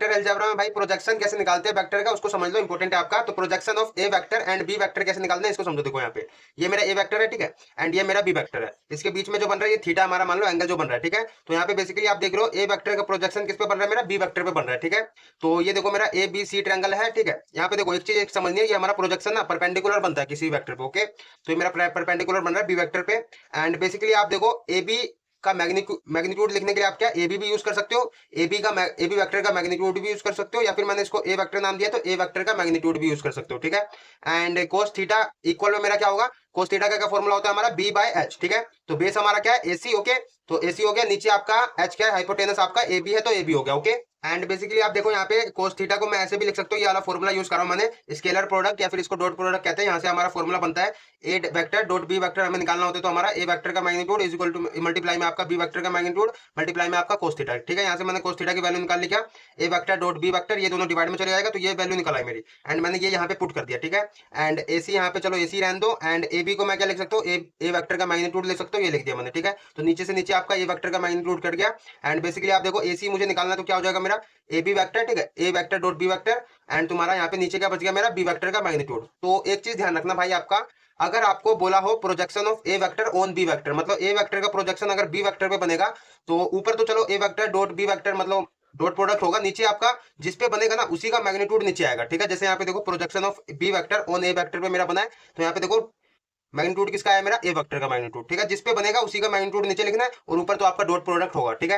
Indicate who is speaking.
Speaker 1: Vector algebra में भाई projection कैसे निकालते हैं वेक्टर का, उसको समझ लो, इंपॉर्टेंट है आपका। तो projection of A vector and B vector कैसे निकालते हैं इसको समझो। देखो यहाँ पे ये मेरा ए वेक्टर है, ठीक है, एंड ये मेरा बी वेक्टर है। इसके बीच में जो बन रहा है ये थीटा हमारा मान लो एंगल जो बन रहा है, ठीक है। तो यहाँ पे बेसिकली आप देख रहे हो ए वेक्टर का प्रोजेक्शन किस पे बन रहा है, मेरा बी वेक्टर पे बन रहा है, ठीक है। तो ये देखो मेरा ए बी सी ट्रायंगल है, ठीक है। यहाँ पे देखो एक चीज एक समझनी है, ये हमारा प्रोजेक्शन ना परपेंडिकुलर बनता है किसी वेक्टर पे, ओके। तो ये मेरा परपेंडिकुलर बन रहा है बी वेक्टर पे। एंड बेसिकली आप देखो ए बी का मैग्नीट्यूड लिखने के लिए आप क्या ए बी भी यूज कर सकते हो, ए बी वेक्टर का मैग्नीट्यूड भी यूज कर सकते हो, या फिर मैंने इसको ए वेक्टर नाम दिया तो ए वेक्टर का मैग्नीट्यूड भी यूज कर सकते हो, ठीक है। एंड कोस थीटा इक्वल में मेरा क्या होगा, कोस थीटा का क्या फॉर्मूला होता है हमारा बी बाय एच, ठीक है। तो बेस हमारा क्या है एसी, ओके। तो एसी हो गया, नीचे आपका एच क्या है, हाइपोटेनस आपका ए बी है, तो ए बी हो गया, ओके। एंड बेसिकली आप देखो यहाँ पे कोस थीटा को मैं ऐसे भी लिख सकता हूँ, ये वाला फॉर्मूला यूज कर रहा हूँ मैंने, स्केलर प्रोडक्ट या फिर इसको डॉट प्रोडक्ट कहते हैं। यहाँ से हमारा फॉर्मूला बनता है A vector dot B vector हमें निकालना होता है, तो हमारा ए वेक्टर का magnitude is equal to multiply में आपका बी वेक्टर का मैग्नीट्यूड मल्टीप्लाई में आपका कोस थीटा, ठीक है। यहाँ से मैंने कोस थीटा की वैल्यू निकाल लिया, ए वेक्टर डॉट बी वेक्टर, ये दोनों डिवाइड में चले जाएगा, तो ये वैल्यू निकल आई मेरी, एंड मैंने ये यहाँ पे पुट कर दिया, ठीक है। एंड ए सी यहाँ पे चलो ए सी रहने दो, एंड ए बी को मैं क्या लिख सकता हूँ, ए वेक्टर का मैग्नीट्यूड लिख सकता हूँ, ये लिख दिया मैंने, ठीक है। तो नीचे से नीचे आपका ए वेक्टर का मैग्नीट्यूड कट गया। एंड बेसिकली आप देखो ए सी मुझे निकालना, तो क्या हो जाएगा मेरा ए बी वेक्टर, ठीक है, A vector dot B vector, and तुम्हारा यहाँ पे नीचे क्या बच गया मेरा बी वेक्टर का मैग्नीट्यूड। तो एक चीज ध्यान रखना भाई आपका, अगर आपको बोला हो projection of A vector on B vector, मतलब ए वेक्टर का प्रोजेक्शन अगर बी वेक्टर पे बनेगा, तो ऊपर तो चलो A vector dot B vector मतलब डॉट प्रोडक्ट होगा, नीचे आपका जिस पे बनेगा ना उसी का मैग्नीट्यूड नीचे आएगा, ठीक है। जैसे यहाँ पे देखो projection of B vector on A vector पे मेरा बना है, तो यहाँ पे देखो मैग्नीट्यूड किसका है, मेरा ए वेक्टर का मैग्नीट्यूड, ठीक है। जिस पे बनेगा उसी का मैग्नीट्यूड नीचे लिखना है, और ऊपर तो आपका डॉट प्रोडक्ट होगा, ठीक है।